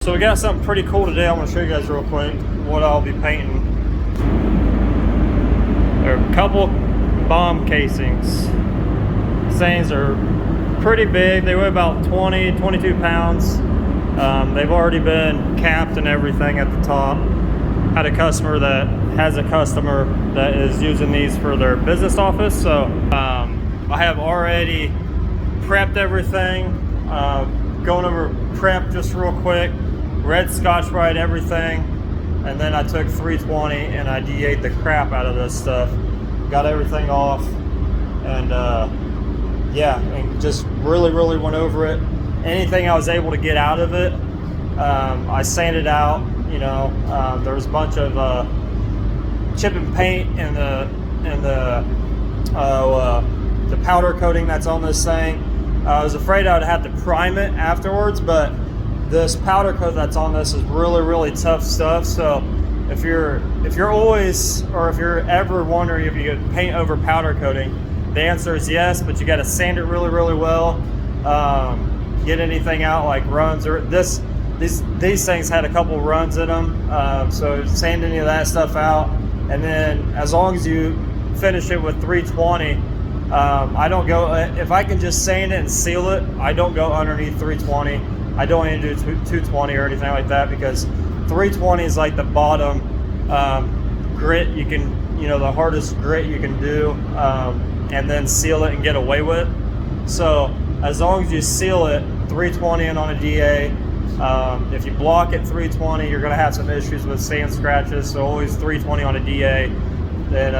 So we got something pretty cool today. I want to show you guys real quick what I'll be painting. There are a couple bomb casings. These things are pretty big. They weigh about 22 pounds. They've already been capped and everything at the top. Had a customer that has a customer that is using these for their business office. So I have already prepped everything. Going over prep just real quick. Red Scotch-Brite everything, and then I took 320 and I DA'd the crap out of this stuff. Got everything off, and yeah, and just really went over it. Anything I was able to get out of it, I sanded out. You know, there was a bunch of chip and paint and the powder coating that's on this thing. I was afraid I would have to prime it afterwards, but this powder coat that's on this is really tough stuff. So if you're always, or if you're ever wondering if you could paint over powder coating, the answer is yes, but you got to sand it really well. Get anything out like runs, or these things had a couple runs in them, so sand any of that stuff out. And then as long as you finish it with 320, I don't go, if I can just sand it and seal it, I don't go underneath 320. I don't even do 220 or anything like that, because 320 is like the bottom grit you can, the hardest grit you can do, and then seal it and get away with. So as long as you seal it 320 and on a DA, if you block it 320, you're going to have some issues with sand scratches. So always 320 on a DA, then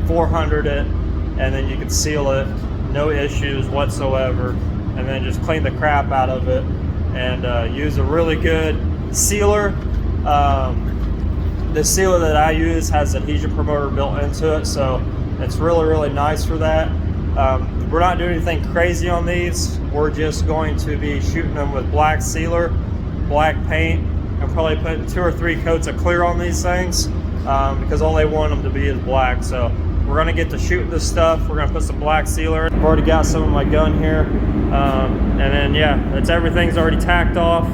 400 it, and then you can seal it, no issues whatsoever, and then just clean the crap out of it and use a really good sealer. The sealer that I use has adhesion promoter built into it, so it's really nice for that. We're not doing anything crazy on these. We're just going to be shooting them with black sealer, black paint, and probably putting 2 or 3 coats of clear on these things, because all they want them to be is black. So we're gonna get to shooting this stuff. We're gonna put some black sealer. I've already got some of my gun here. And then yeah, everything's already tacked off.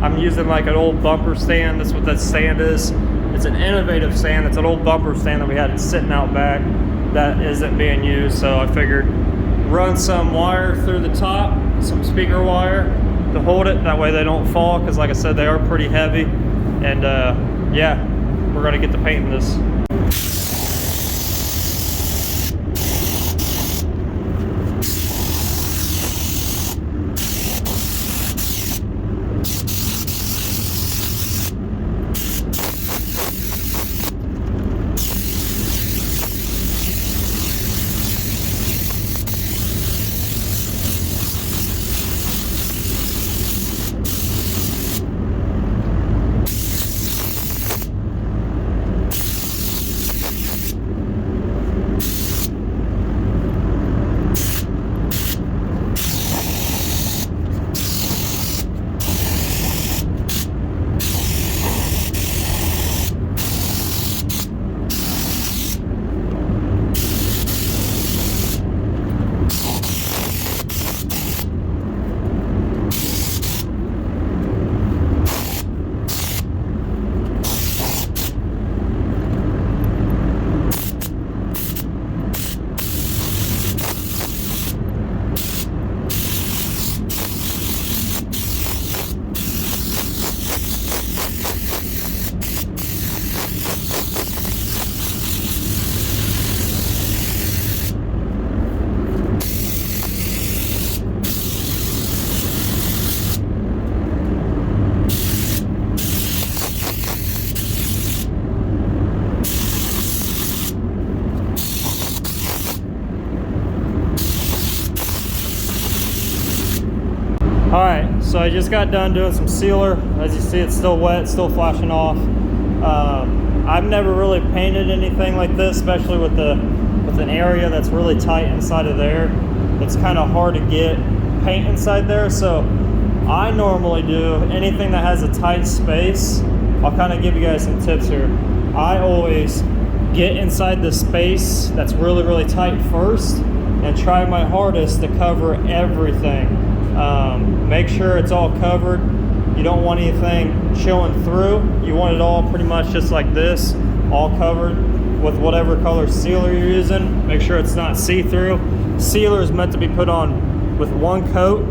I'm using like an old bumper stand. That's what that stand is. It's an innovative stand. It's an old bumper stand that we had sitting out back that isn't being used. So I figured run some wire through the top, some speaker wire to hold it. That way they don't fall, because like I said, they are pretty heavy. And yeah, we're gonna get to painting this. Alright, so I just got done doing some sealer. As you see, it's still wet, still flashing off. I've never really painted anything like this, especially with an area that's really tight inside of there. It's kind of hard to get paint inside there, so I normally do anything that has a tight space. I'll kind of give you guys some tips here. I always get inside the space that's really tight first and try my hardest to cover everything. Make sure it's all covered. You don't want anything showing through. You want it all pretty much just like this, all covered with whatever color sealer you're using. Make sure it's not see-through. Sealer is meant to be put on with one coat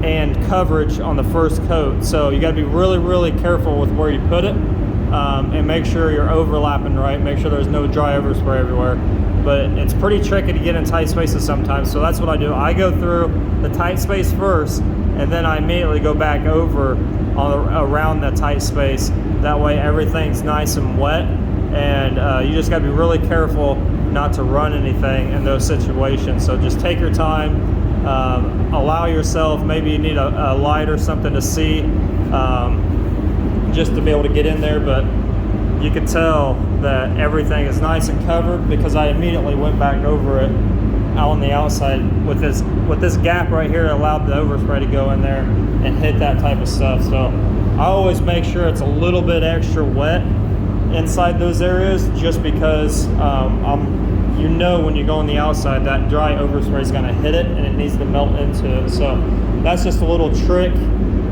and coverage on the first coat. So you gotta be really, really careful with where you put it, and make sure you're overlapping right. Make sure there's no dry overspray everywhere. But it's pretty tricky to get in tight spaces sometimes. So that's what I do. I go through the tight space first, and then I immediately go back over around that tight space. That way everything's nice and wet, and you just gotta be really careful not to run anything in those situations. So just take your time. Allow yourself, maybe you need a light or something to see, just to be able to get in there, but you can tell that everything is nice and covered because I immediately went back over it out on the outside with this gap right here. It allowed the overspray to go in there and hit that type of stuff. So I always make sure it's a little bit extra wet inside those areas, just because you know when you go on the outside that dry overspray is going to hit it and it needs to melt into it. So that's just a little trick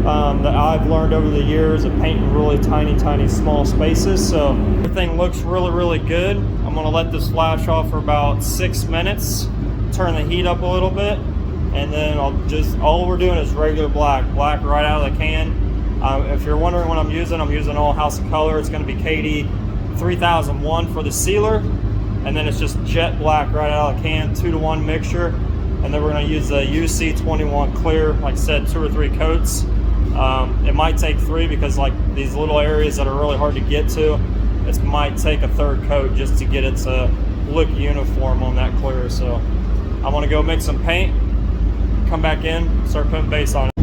that I've learned over the years of painting really tiny small spaces. So everything looks really good. I'm going to let this flash off for about 6 minutes, turn the heat up a little bit, and then all we're doing is regular black right out of the can. If you're wondering what I'm using all House of Color. It's going to be KD 3001 for the sealer, and then it's just jet black right out of the can, 2-to-1 mixture. And then we're going to use the UC 21 clear, like I said, 2 or 3 coats. It might take 3 because like these little areas that are really hard to get to, it might take a 3rd coat just to get it to look uniform on that clear. So I want to go mix some paint, come back in, start putting base on it.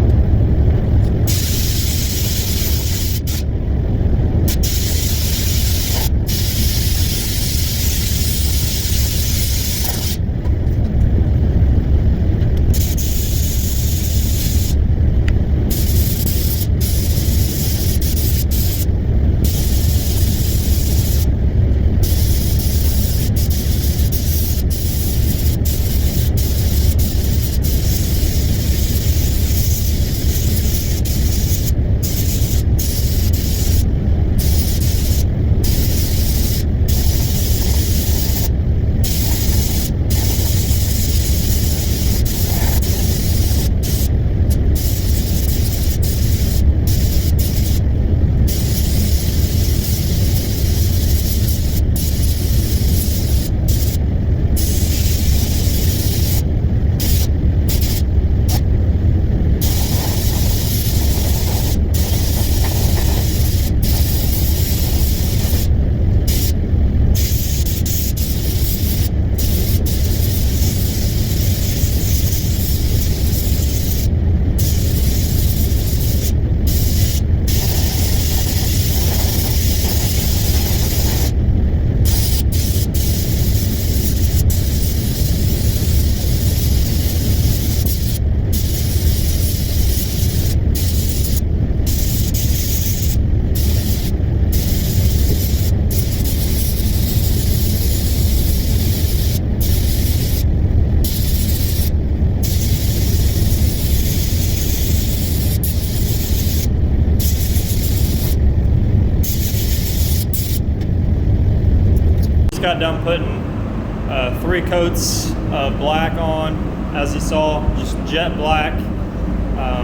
Got done putting 3 coats of black on, as you saw, just jet black.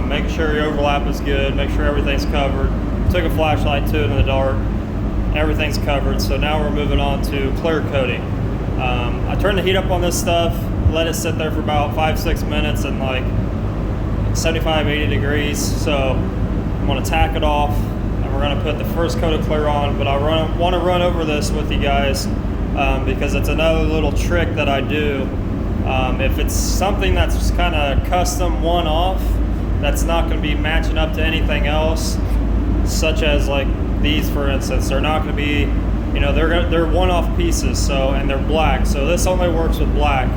Make sure your overlap is good, make sure everything's covered. Took a flashlight to it in the dark, everything's covered. So now we're moving on to clear coating. I turned the heat up on this stuff, let it sit there for about 5-6 minutes and like 75-80 degrees. So I'm going to tack it off and we're going to put the first coat of clear on. But I want to run over this with you guys because it's another little trick that I do. If it's something that's kind of custom one-off, that's not going to be matching up to anything else, such as like these for instance, they're not going to be, you know, they're one-off pieces, so, and they're black, so this only works with black.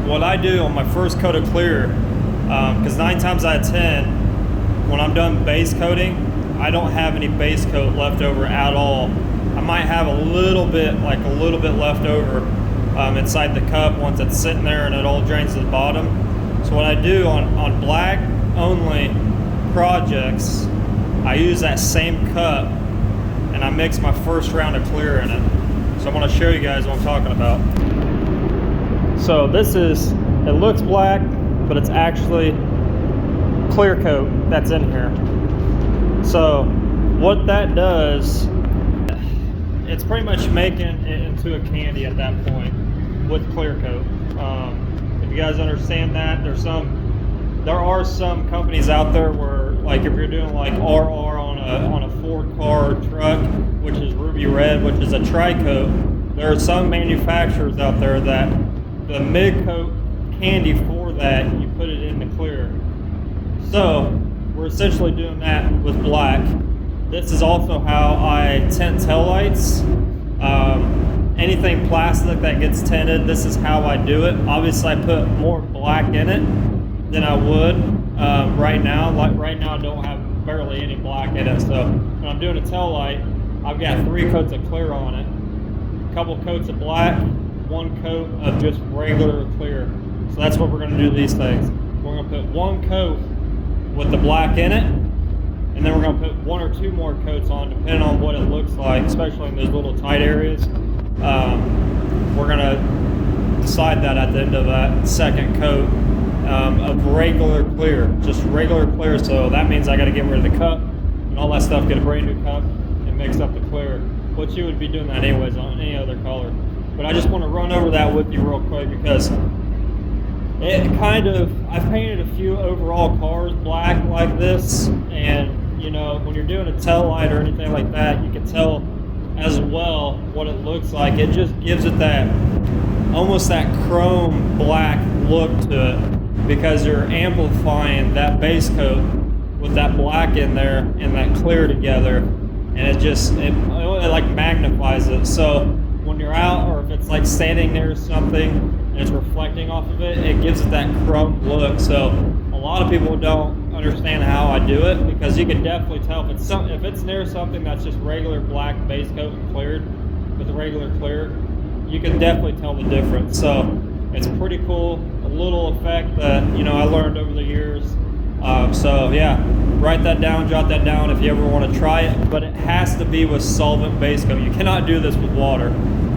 What I do on my first coat of clear, because 9 times out of 10 when I'm done base coating, I don't have any base coat left over at all. I might have a little bit left over inside the cup once it's sitting there and it all drains to the bottom. So what I do on black only, projects, I use that same cup and I mix my first round of clear in it. So I'm going to show you guys what I'm talking about. So this is, it looks black, but it's actually clear coat that's in here. So what that does, it's pretty much making it into a candy at that point with clear coat. If you guys understand that, there are some companies out there where, like, if you're doing like RR on a Ford car or truck, which is ruby red, which is a tri-coat, there are some manufacturers out there that the mid-coat candy for that, you put it in the clear. So we're essentially doing that with black. This is also how I tint taillights. Anything plastic that gets tinted, this is how I do it. Obviously I put more black in it than I would right now. Like right now I don't have barely any black in it. So when I'm doing a tail light, I've got 3 coats of clear on it, a couple coats of black, 1 coat of just regular clear. So that's what we're going to do these things. We're going to put 1 coat with the black in it, and then we're going to put 1 or 2 more coats on depending on what it looks like, especially in those little tight areas. We're going to decide that at the end of that second coat of regular clear, just regular clear. So that means I got to get rid of the cup and all that stuff, get a brand new cup and mix up the clear, which you would be doing that anyways on any other color. But I just want to run over that with you real quick because it kind of, I've painted a few overall cars black like this, and you know, when you're doing a tail light or anything like that, you can tell as well what it looks like. It just gives it that, almost that chrome black look to it, because you're amplifying that base coat with that black in there and that clear together, and it just, it like magnifies it. So when you're out, or if it's like standing near something and it's reflecting off of it, it gives it that chrome look. So a lot of people don't understand how I do it, because you can definitely tell if it's near something that's just regular black base coat and cleared with a regular clear, you can definitely tell the difference. So it's pretty cool, a little effect that, you know, I learned over the years. So yeah, write that down, jot that down if you ever want to try it, but it has to be with solvent base coat. You cannot do this with water.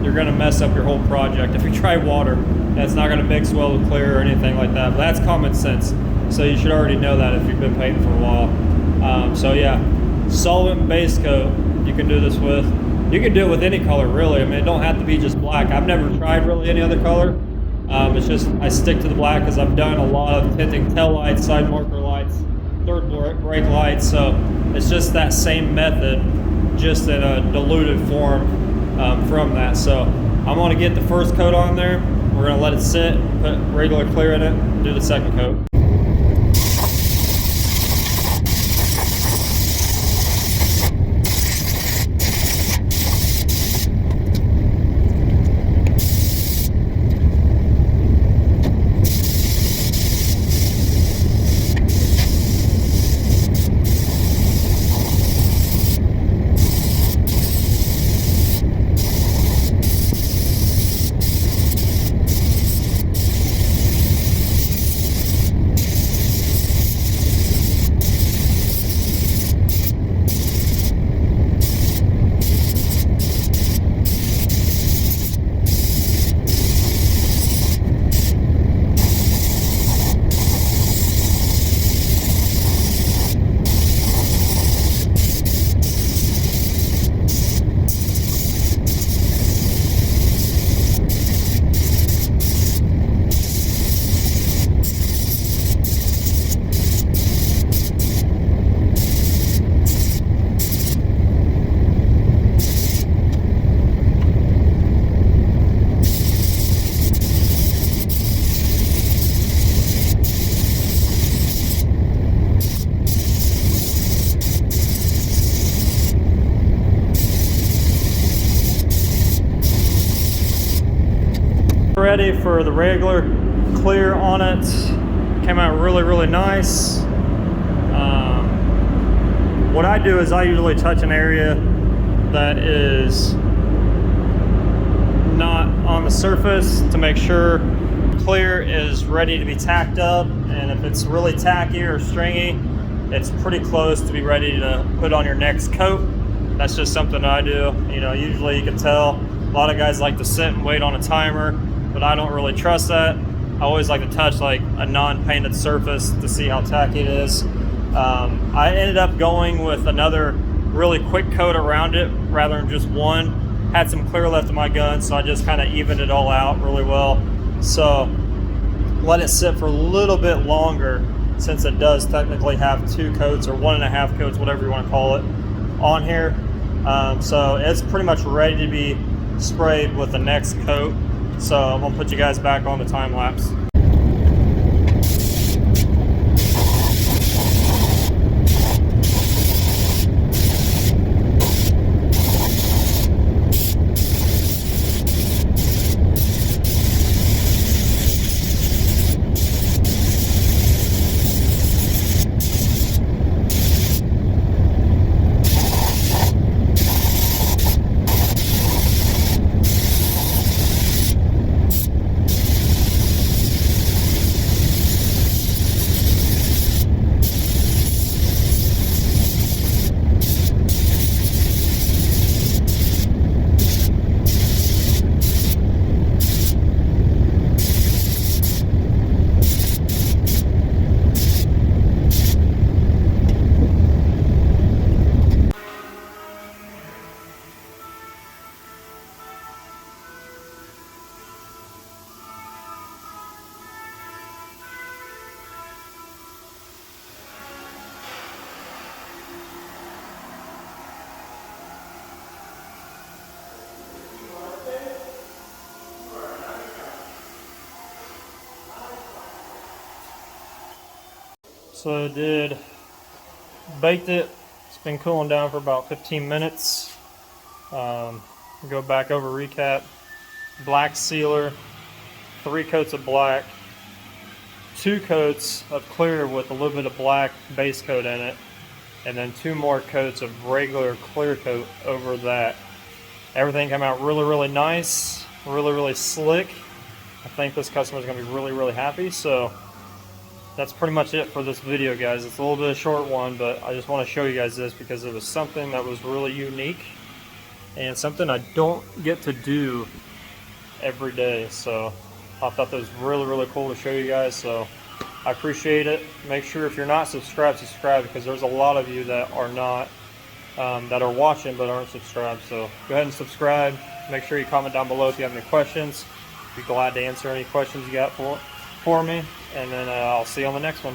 You're going to mess up your whole project. If you try water, that's not going to mix well with clear or anything like that. But that's common sense. So you should already know that if you've been painting for a while. So yeah, solvent base coat you can do this with. You can do it with any color really. I mean, it don't have to be just black. I've never tried really any other color. It's just, I stick to the black because I've done a lot of tinting tail lights, side marker lights, third brake lights. So it's just that same method, just in a diluted form from that. So I'm going to get the first coat on there. We're going to let it sit, put regular clear in it, do the second coat. Ready for the regular clear on it. Came out really nice. What I do is I usually touch an area that is not on the surface to make sure clear is ready to be tacked up, and if it's really tacky or stringy, it's pretty close to be ready to put on your next coat. That's just something I do. You know, usually you can tell a lot of guys like to sit and wait on a timer, but I don't really trust that. I always like to touch like a non-painted surface to see how tacky it is. I ended up going with another really quick coat around it rather than just one. Had some clear left in my gun, so I just kind of evened it all out really well. So let it sit for a little bit longer, since it does technically have 2 coats or 1.5 coats, whatever you want to call it, on here. So it's pretty much ready to be sprayed with the next coat. So I'm gonna put you guys back on the time lapse. So I did baked it. It's been cooling down for about 15 minutes. Go back over recap. Black sealer, 3 coats of black, 2 coats of clear with a little bit of black base coat in it, and then 2 more coats of regular clear coat over that. Everything came out really, really nice, really, really slick. I think this customer is going to be really, really happy. So that's pretty much it for this video, guys. It's a little bit of a short one, but I just want to show you guys this because it was something that was really unique and something I don't get to do every day. So I thought that was really, really cool to show you guys. So I appreciate it. Make sure if you're not subscribed, subscribe, because there's a lot of you that are not, that are watching but aren't subscribed. So go ahead and subscribe. Make sure you comment down below if you have any questions. Be glad to answer any questions you got for me. And then I'll see you on the next one.